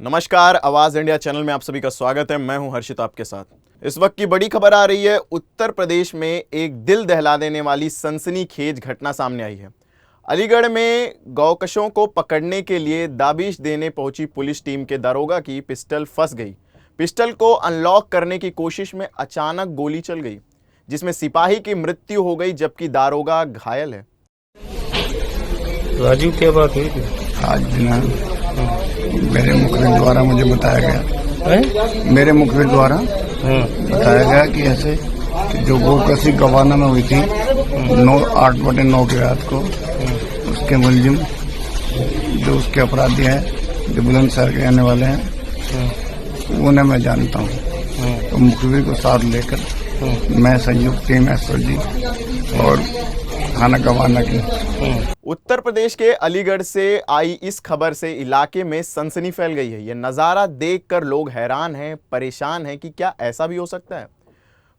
नमस्कार, आवाज India channel में आप सभी का स्वागत है। मैं हूं हर्षित आपके साथ। इस वक्त की बड़ी खबर आ रही है। उत्तर प्रदेश में एक दिल दहला देने वाली सनसनीखेज घटना सामने आई है। अलीगढ़ में गौकशों को पकड़ने के लिए दाबिश देने पहुंची पुलिस टीम के दारोगा की पिस्टल फंस गई। पिस्टल को अनलॉक करने की कोशिश में अचानक गोली चल गई, जिसमें सिपाही की मृत्यु हो गई जबकि दारोगा घायल है। राजू, क्या बात हुई थी? आज ना मेरे मुखबिर द्वारा मुझे बताया गया, मेरे मुखबिर द्वारा बताया गया कि ऐसे कि जो गोकशी गवाना में हुई थी 8/9 की रात को, उसके मुलजिम जो उसके अपराधी हैं, जो बुलंदशहर के रहने वाले हैं, उन्हें मैं जानता हूँ। तो मुखबिर को साथ लेकर मैं संयुक्त टीम एसओजी और थाना गवाना की। उत्तर प्रदेश के अलीगढ़ से आई इस खबर से इलाके में सनसनी फैल गई है। यह नज़ारा देखकर लोग हैरान हैं, परेशान हैं कि क्या ऐसा भी हो सकता है।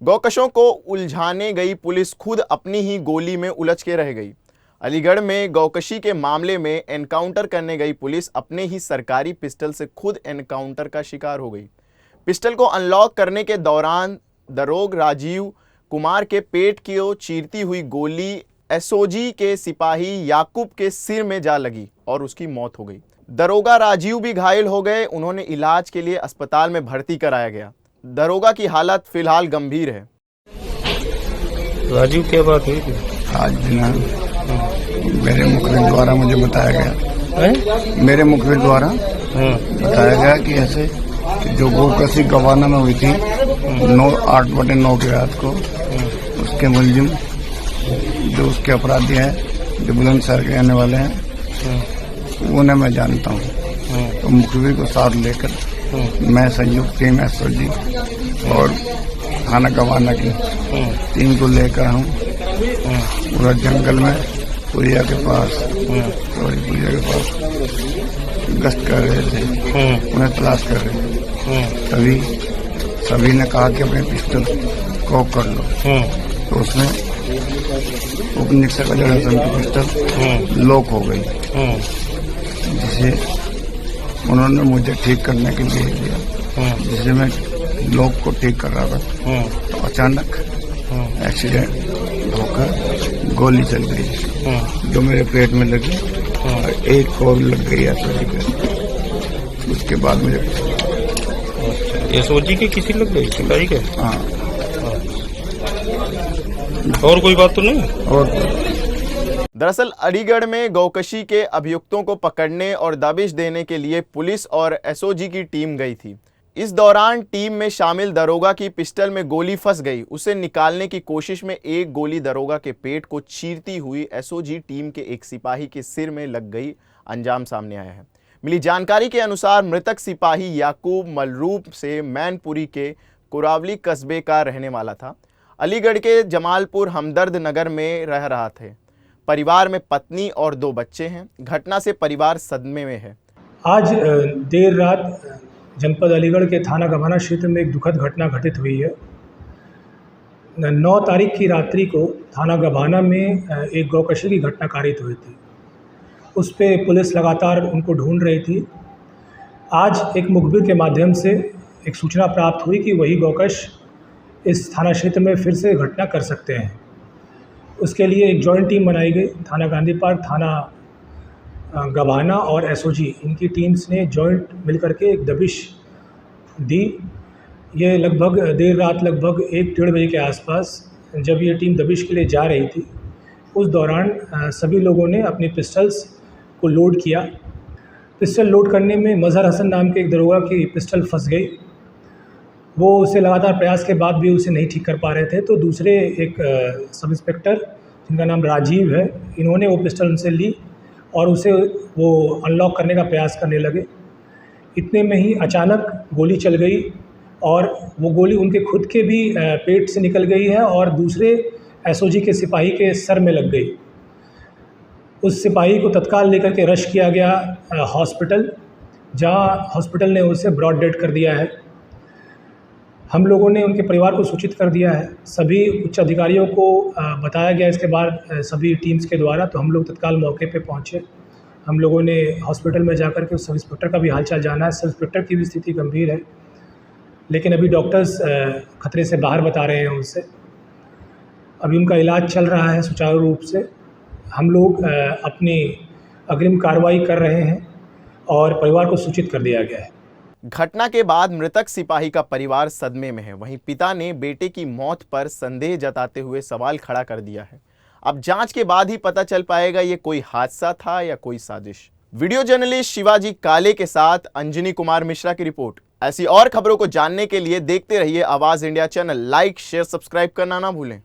गौकशों को उलझाने गई पुलिस खुद अपनी ही गोली में उलझ के रह गई। अलीगढ़ में गौकशी के मामले में एनकाउंटर करने गई पुलिस अपने ही सरकारी पिस्टल से खुद एनकाउंटर का शिकार हो गई। पिस्टल को अनलॉक करने के दौरान दारोगा राजीव कुमार के पेट की ओर चीरती हुई गोली एसओजी के सिपाही याकूब के सिर में जा लगी और उसकी मौत हो गई। दारोगा राजीव भी घायल हो गए। उन्होंने इलाज के लिए अस्पताल में भर्ती कराया गया। दारोगा की हालत फिलहाल गंभीर है। राजू, क्या बात हुई थी? आज ना मेरे मुखबिर द्वारा मुझे बताया गया, मेरे मुखबिर द्वारा बताया गया कि ऐसे कि जो गोकशी गवाना में हुई थी 8/9 की रात को, उसके मुलजिम जो उसके अपराधी हैं, जो बुलंदशहर के रहने वाले हैं, उन्हें मैं जानता हूँ। तो मुखबिर को साथ लेकर मैं संयुक्त टीम एसओजी और थाना गवाना की टीम को लेकर हूँ पूरा जंगल में पुलिया के पास गश्त कर रहे थे, उन्हें तलाश कर रहे थे। तभी सभी ने कहा कि अपने पिस्टल को कर लो। तो उसमें उपनिरीक्षक अजय हसन की पिस्टल लॉक हो गई, जिसे उन्होंने मुझे ठीक करने के लिए दिया। जिसे मैं लॉक को ठीक कर रहा था तो अचानक एक्सीडेंट होकर गोली चल गई, जो मेरे पेट में लगी और एक और लग गई एसओजी के। उसके बाद मुझे एसओजी के किसी लग गई, सिपाही के? हाँ। और कोई बात तो नहीं? और दरअसल अलीगढ़ में गौकशी के अभियुक्तों को पकड़ने और दाबिश देने के लिए पुलिस और एसओजी की टीम गई थी। इस दौरान टीम में शामिल दारोगा की पिस्टल में गोली फंस गई। उसे निकालने की कोशिश में एक गोली दारोगा के पेट को चीरती हुई एसओजी टीम के एक सिपाही के सिर में लग गई। अंजाम सामने आया है। मिली जानकारी के अनुसार मृतक सिपाही याकूब मलरूप से मैनपुरी के कुरावली कस्बे का रहने वाला था। अलीगढ़ के जमालपुर हमदर्द नगर में रह रहा थे। परिवार में पत्नी और 2 बच्चे हैं। घटना से परिवार सदमे में है। आज देर रात जनपद अलीगढ़ के थाना गवाना क्षेत्र में एक दुखद घटना घटित हुई है। 9 तारीख की रात्रि को थाना गवाना में एक गौकशी की घटना कारित हुई थी। उस पे पुलिस लगातार उनको ढूंढ रही थी। आज एक मुखबिर के माध्यम से एक सूचना प्राप्त हुई कि वही गौकश इस थाना क्षेत्र में फिर से घटना कर सकते हैं। उसके लिए एक जॉइंट टीम बनाई गई। थाना गांधी पार्क, थाना गवाना और एसओजी, इनकी टीम्स ने जॉइंट मिलकर के एक दबिश दी। ये लगभग देर रात लगभग 1-1:30 बजे के आसपास जब ये टीम दबिश के लिए जा रही थी, उस दौरान सभी लोगों ने अपनी पिस्टल्स को लोड किया। पिस्टल लोड करने में मजहर हसन नाम के एक दारोगा की पिस्टल फंस गई। वो उसे लगातार प्रयास के बाद भी उसे नहीं ठीक कर पा रहे थे। तो दूसरे एक सब इंस्पेक्टर जिनका नाम राजीव है, इन्होंने वो पिस्टल उनसे ली और उसे वो अनलॉक करने का प्रयास करने लगे। इतने में ही अचानक गोली चल गई और वो गोली उनके खुद के भी पेट से निकल गई है और दूसरे एसओजी के सिपाही के सर में लग गई। उस सिपाही को तत्काल लेकर के रश किया गया हॉस्पिटल, जहाँ हॉस्पिटल ने उसे ब्रॉड डेड कर दिया है। हम लोगों ने उनके परिवार को सूचित कर दिया है। सभी उच्च अधिकारियों को बताया गया इसके बाद सभी टीम्स के द्वारा। तो हम लोग तत्काल मौके पे पहुँचे हम लोगों ने हॉस्पिटल में जाकर के उस सब इंस्पेक्टर का भी हालचाल जाना है। सब इंस्पेक्टर की भी स्थिति गंभीर है, लेकिन अभी डॉक्टर्स खतरे से बाहर बता रहे हैं उनसे। अभी उनका इलाज चल रहा है सुचारू रूप से। हम लोग अपनी अग्रिम कार्रवाई कर रहे हैं और परिवार को सूचित कर दिया गया है। घटना के बाद मृतक सिपाही का परिवार सदमे में है। वहीं पिता ने बेटे की मौत पर संदेह जताते हुए सवाल खड़ा कर दिया है। अब जांच के बाद ही पता चल पाएगा ये कोई हादसा था या कोई साजिश। वीडियो जर्नलिस्ट शिवाजी काले के साथ अंजनी कुमार मिश्रा की रिपोर्ट। ऐसी और खबरों को जानने के लिए देखते रहिए आवाज India channel. Like, share, subscribe करना ना भूलें।